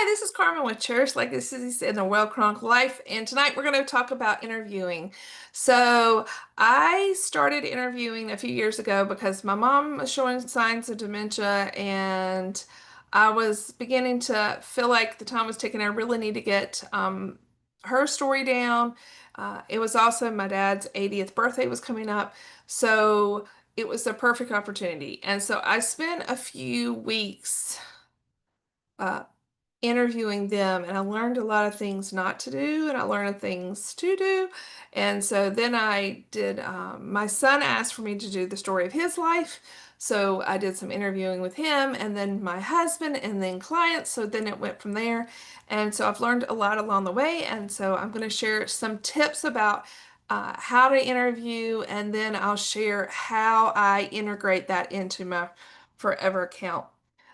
Hi, this is Carmen with Cherish Legacies in a Well-Chronicled Life, and tonight we're going to talk about interviewing. So, I started interviewing a few years ago because my mom was showing signs of dementia, and I was beginning to feel like the time was ticking. I really need to get her story down. It was also my dad's 80th birthday was coming up, so it was the perfect opportunity. And so I spent a few weeks. Uh, Interviewing them, and I learned a lot of things not to do and I learned things to do. And so then I did, my son asked for me to do the story of his life, so I did some interviewing with him, and then my husband, and then clients. So then it went from there, and so I've learned a lot along the way, and so I'm going to share some tips about how to interview, and then I'll share how I integrate that into my forever account.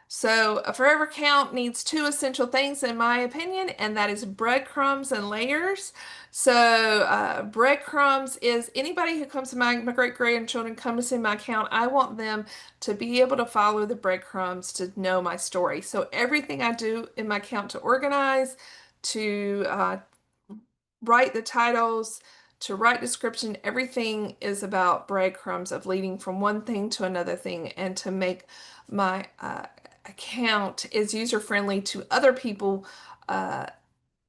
So a forever count needs two essential things in my opinion, and that is breadcrumbs and layers. So breadcrumbs is anybody who comes to my great-grandchildren come to see my account, I want them to be able to follow the breadcrumbs to know my story. So everything I do in my account to organize, to write the titles, to write description, everything is about breadcrumbs of leading from one thing to another thing and to make my account as user friendly to other people uh,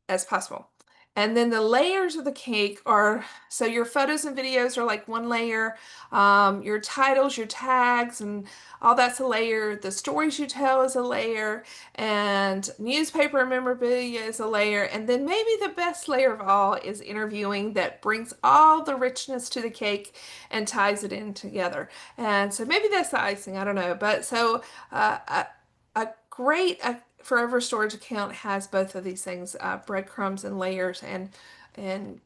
as possible. And then the layers of the cake are, so your photos and videos are like one layer, your titles, your tags, and all that's a layer. The stories you tell is a layer, and newspaper memorabilia is a layer. And then maybe the best layer of all is interviewing that brings all the richness to the cake and ties it in together. And so maybe that's the icing, I don't know. But so a great forever storage account has both of these things, breadcrumbs and layers, and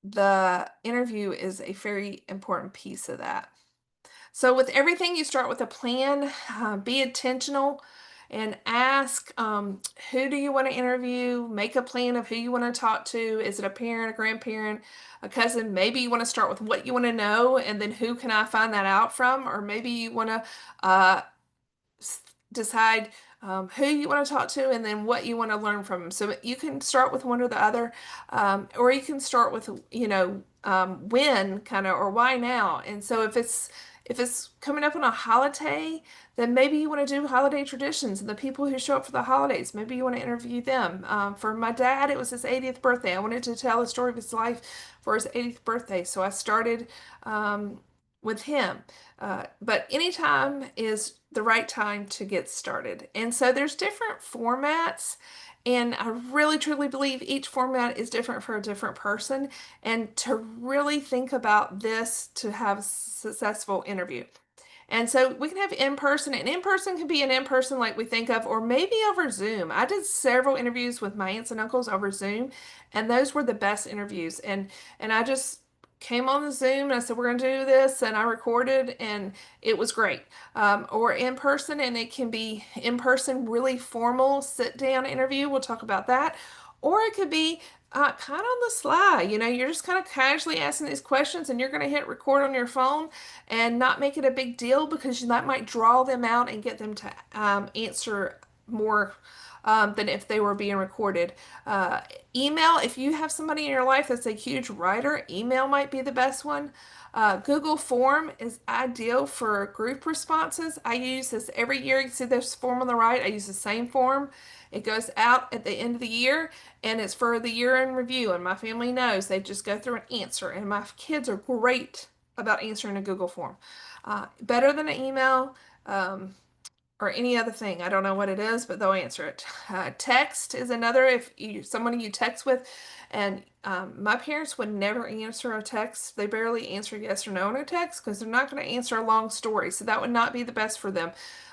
the interview is a very important piece of that. So with everything, you start with a plan, be intentional, and ask who do you want to interview, make a plan of who you want to talk to. Is it a parent, a grandparent, a cousin? Maybe you want to start with what you want to know, and then who can I find that out from? Or maybe you want to uh, decide who you want to talk to and then what you want to learn from them. So you can start with one or the other, or you can start with, when kind of or why now. And so if it's coming up on a holiday, then maybe you want to do holiday traditions and the people who show up for the holidays. Maybe you want to interview them. For my dad, it was his 80th birthday. I wanted to tell the story of his life for his 80th birthday, so I started with him. But anytime is the right time to get started. And so there's different formats, and I really truly believe each format is different for a different person. And to really think about this to have a successful interview. And so we can have in person, and in person can be an in person like we think of, or maybe over Zoom. I did several interviews with my aunts and uncles over Zoom, and those were the best interviews. And I just came on the Zoom and I said, we're going to do this, and I recorded, and it was great. Or in person, and it can be in person, really formal sit down interview. We'll talk about that. Or it could be kind of on the sly. You're just kind of casually asking these questions, and you're going to hit record on your phone and not make it a big deal because that might draw them out and get them to answer more than if they were being recorded. Uh, Email, if you have somebody in your life that's a huge writer, email might be the best one. Google Form is ideal for group responses. I use this every year. You see this form on the right. I use the same form. It goes out at the end of the year, and it's for the year in review. And my family knows they just go through and answer. And my kids are great about answering a Google form. Better than an email or any other thing. I don't know what it is, but they'll answer it. Text is another. If you someone you text with, and my parents would never answer a text. They barely answer yes or no on a text because they're not going to answer a long story. So that would not be the best for them.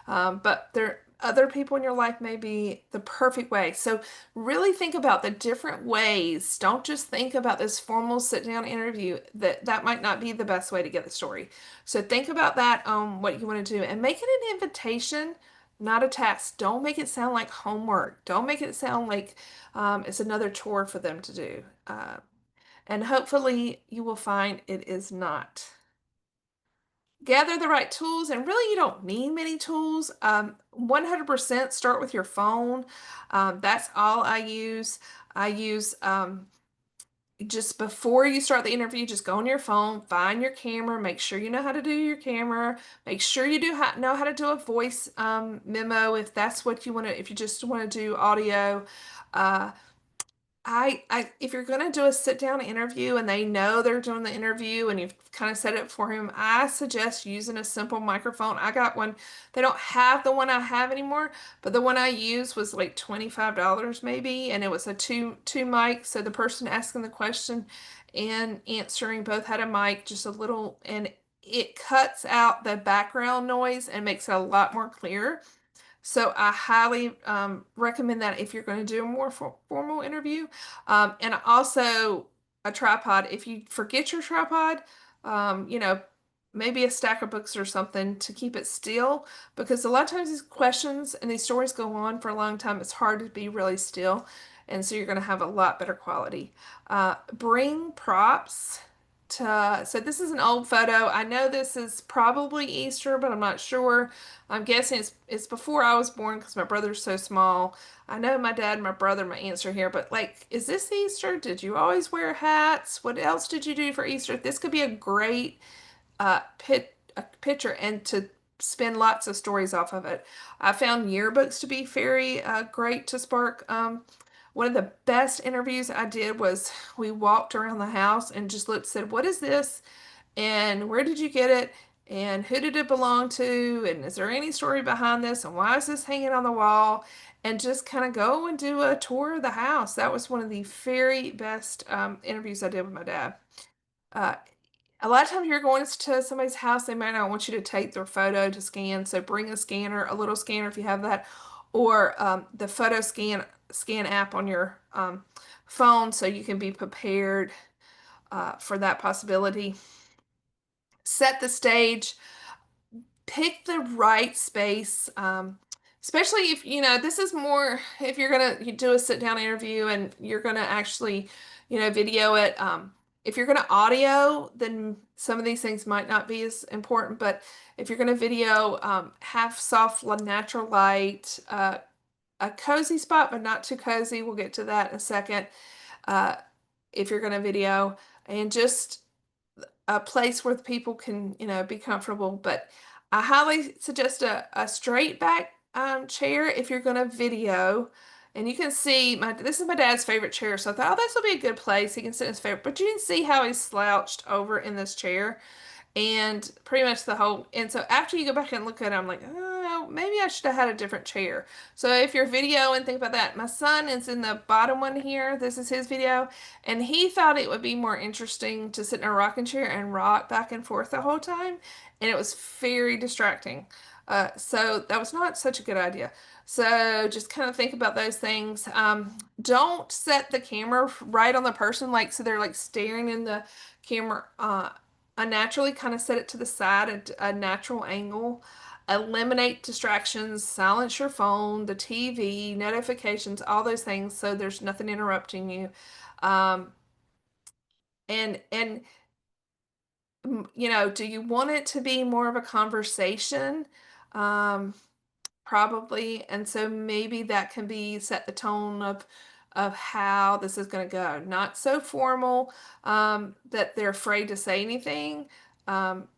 But there other people in your life may be the perfect way. So really think about the different ways. Don't just think about this formal sit down interview. That might not be the best way to get the story. So think about that on what you want to do and make it an invitation, not a task. Don't make it sound like homework. Don't make it sound like it's another chore for them to do. And hopefully you will find it is not. gather the right tools, and really you don't need many tools. 100% start with your phone. That's all I use. I use just before you start the interview, just go on your phone, find your camera, make sure you know how to do your camera, make sure you know how to do a voice memo if that's what you want to, if you just want to do audio. Uh, if you're going to do a sit down interview and they know they're doing the interview and you've kind of set it for him, I suggest using a simple microphone. I got one. They don't have the one I have anymore, but the one I used was like $25 maybe, and it was a two mic. So the person asking the question and answering both had a mic, just a little, and it cuts out the background noise and makes it a lot more clear. So I highly recommend that if you're going to do a more formal interview. And also a tripod. If you forget your tripod, you know, maybe a stack of books or something to keep it still, because a lot of times these questions and these stories go on for a long time. It's hard to be really still. And so you're going to have a lot better quality. Bring props. So this is an old photo. I know this is probably Easter, but I'm not sure. I'm guessing it's before I was born because my brother's so small. I know my dad and my brother might answer here, but like, is this Easter? Did you always wear hats? What else did you do for Easter? This could be a great a picture and to spin lots of stories off of it. I found yearbooks to be very great to spark. One of the best interviews I did was we walked around the house and just looked, said, "What is this? And where did you get it? And who did it belong to? And is there any story behind this? And why is this hanging on the wall?" And just kind of go and do a tour of the house. That was one of the very best interviews I did with my dad. Uh, a lot of times you're going to somebody's house, they might not want you to take their photo to scan. So bring a scanner, a little scanner if you have that, or the photo scan app on your phone so you can be prepared for that possibility. Set the stage, pick the right space, especially if you know this is more if you're gonna do a sit down interview and you're gonna actually, video it. If you're gonna audio, then some of these things might not be as important. But if you're gonna video, have soft, natural light, a cozy spot, but not too cozy. We'll get to that in a second. Uh, if you're gonna video, and just a place where the people can, be comfortable. But I highly suggest a straight back chair if you're going to video. And you can see this is my dad's favorite chair, so I thought, oh, this will be a good place. He can sit in his favorite. But you can see how he's slouched over in this chair and pretty much the whole. And so after you go back and look at it, I'm like, oh, maybe I should have had a different chair. So if you're video and think about that, my son is in the bottom one here. This is his video, and he thought it would be more interesting to sit in a rocking chair and rock back and forth the whole time, and it was very distracting. So that was not such a good idea. So just kind of think about those things. Don't set the camera right on the person, like so they're like staring in the camera. Unnaturally kind of set it to the side at a natural angle. Eliminate distractions, silence your phone, the TV, notifications, all those things so there's nothing interrupting you. Um, and do you want it to be more of a conversation? Um, Probably. And so maybe that can be set the tone of how this is going to go. Not so formal that they're afraid to say anything, um,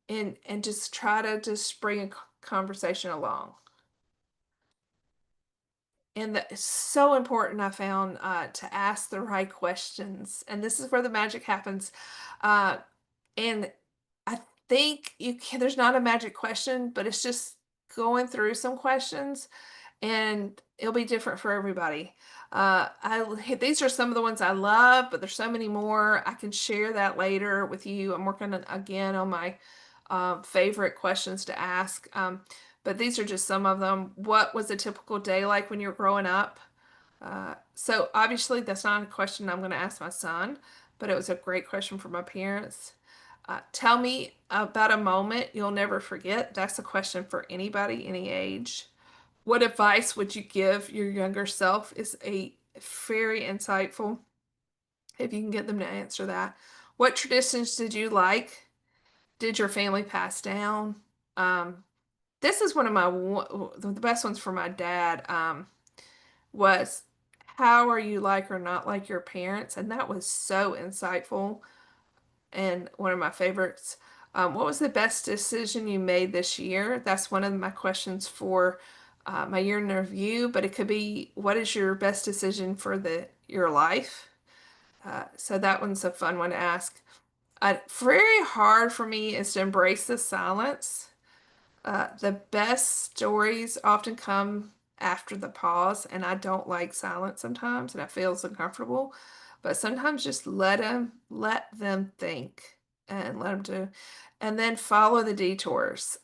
and just try to just bring a conversation along. And that is so important, I found, to ask the right questions. And this is where the magic happens. Uh, and I think there's not a magic question, but it's just going through some questions and it'll be different for everybody. These are some of the ones I love, but there's so many more. I can share that later with you. I'm working again on my favorite questions to ask. But these are just some of them. What was a typical day like when you were growing up? So obviously that's not a question I'm going to ask my son, but it was a great question for my parents. Tell me about a moment you'll never forget. That's a question for anybody, any age. What advice would you give your younger self is a very insightful if you can get them to answer that. What traditions did you like? did your family pass down? Um, this is one of the best ones for my dad. Was how are you like or not like your parents? And that was so insightful and one of my favorites. What was the best decision you made this year? That's one of my questions for my year in review, but it could be what is your best decision for the your life? So that one's a fun one to ask. Very hard for me is to embrace the silence. The best stories often come after the pause, and I don't like silence sometimes, and it feels uncomfortable. But sometimes just let them think, and let them do, and then follow the detours.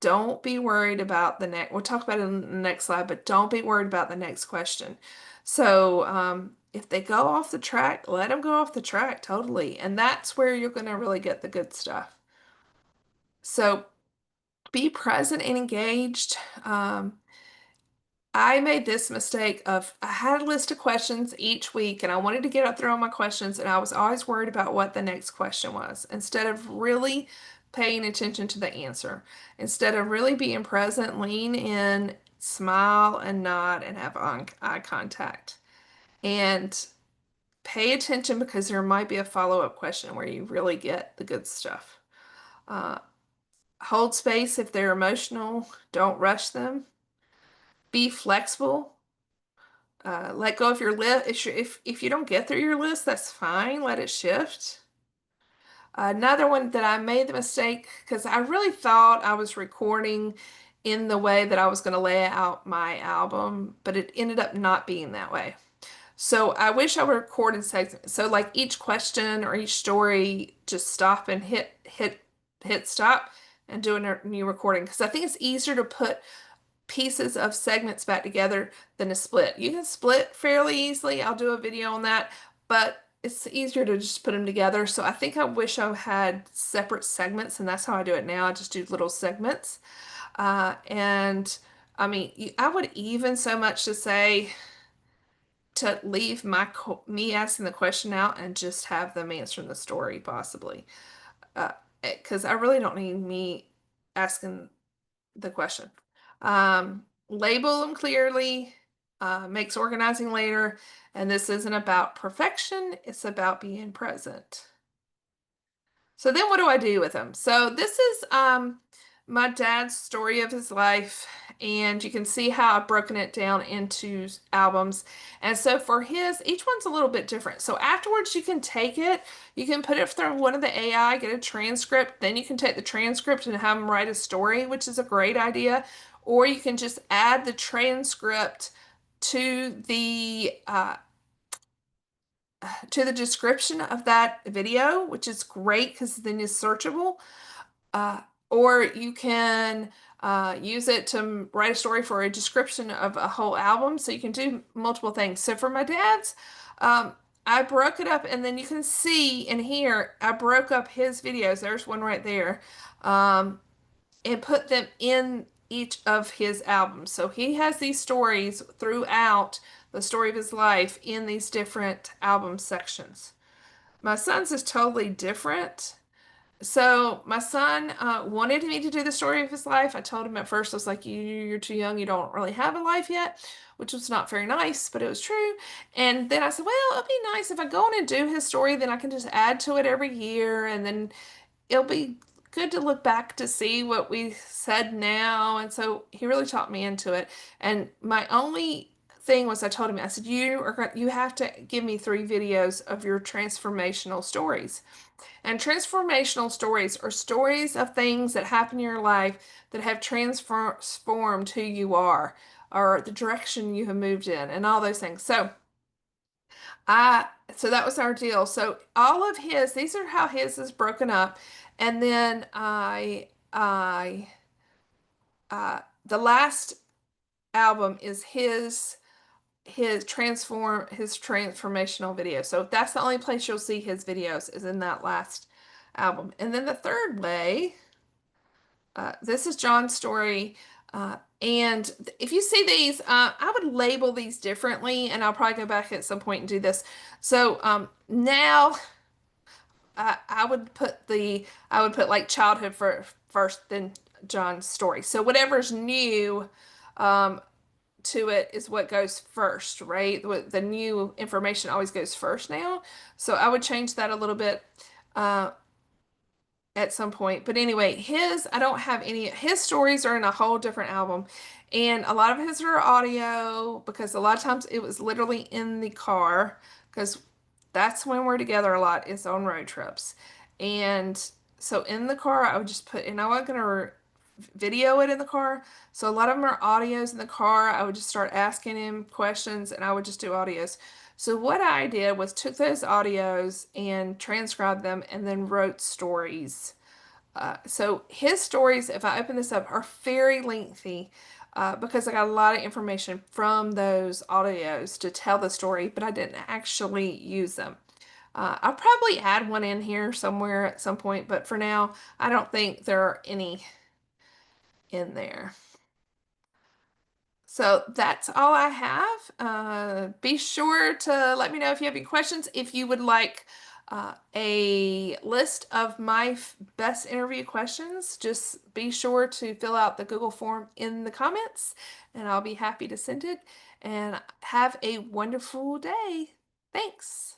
Don't be worried about the next. We'll talk about it in the next slide, but don't be worried about the next question. So, if they go off the track, let them go off the track totally, and that's where you're going to really get the good stuff. So be present and engaged. Um, I made this mistake of I had a list of questions each week and I wanted to get up through all my questions and I was always worried about what the next question was instead of really paying attention to the answer. Instead of really being present, lean in, smile and nod and have eye contact. And pay attention because there might be a follow-up question where you really get the good stuff. Uh, Hold space if they're emotional. Don't rush them. Be flexible. Let go of your list. If you don't get through your list, that's fine. Let it shift. Another one that I made the mistake because I really thought I was recording in the way that I was going to lay out my album, but it ended up not being that way. So I wish I would record in segments. So like each question or each story, just stop and hit stop and do a new recording because I think it's easier to put pieces of segments back together than a split. You can split fairly easily. I'll do a video on that, but it's easier to just put them together. So I think I wish I had separate segments, and that's how I do it now. I just do little segments. And I mean, I would even so much to say to leave me asking the question out and just have them answering the story possibly. Because I really don't need me asking the question. Label them clearly, makes organizing later, and this isn't about perfection, it's about being present. So then what do I do with them? So this is my dad's story of his life, and you can see how I've broken it down into albums. And so for his, each one's a little bit different. So afterwards you can take it, you can put it through one of the AI, get a transcript, then you can take the transcript and have them write a story, which is a great idea. Or you can just add the transcript to the description of that video, which is great because then it's searchable. Uh, or you can use it to write a story for a description of a whole album. So you can do multiple things. So for my dad's, um, I broke it up, and then you can see in here, I broke up his videos. There's one right there. And put them in each of his albums. So he has these stories throughout the story of his life in these different album sections. My son's is totally different. So my son wanted me to do the story of his life. I told him at first, I was like, you're too young. You don't really have a life yet, which was not very nice, but it was true. And then I said, well, it'd be nice if I go on and do his story, then I can just add to it every year. And then it'll be good to look back to see what we said now. And so he really talked me into it. And my only thing was I told him, I said, you have to give me 3 videos of your transformational stories. And transformational stories are stories of things that happen in your life that have transformed who you are or the direction you have moved in and all those things. I so that was our deal. So all of his, these are how his is broken up. And then the last album is his transformational video. So that's the only place you'll see his videos is in that last album. And then the third way, this is John's story. And if you see these, I would label these differently, and I'll probably go back at some point and do this. So now I would put like childhood first, then John's story. So whatever's new to it is what goes first, right? The new information always goes first now. So I would change that a little bit. Uh, at some point. But anyway, I don't have any, his stories are in a whole different album. And a lot of his are audio because a lot of times it was literally in the car because that's when we're together a lot is on road trips. And so in the car, I would just put, and I wasn't going to video it in the car. So a lot of them are audios in the car. I would just start asking him questions and I would just do audios. So what I did was took those audios and transcribed them and then wrote stories. So his stories, if I open this up, are very lengthy because I got a lot of information from those audios to tell the story, but I didn't actually use them. I'll probably add one in here somewhere at some point, but for now, I don't think there are any in there. So that's all I have. Be sure to let me know if you have any questions. If you would like a list of my best interview questions, just be sure to fill out the Google form in the comments, and I'll be happy to send it. And have a wonderful day. Thanks.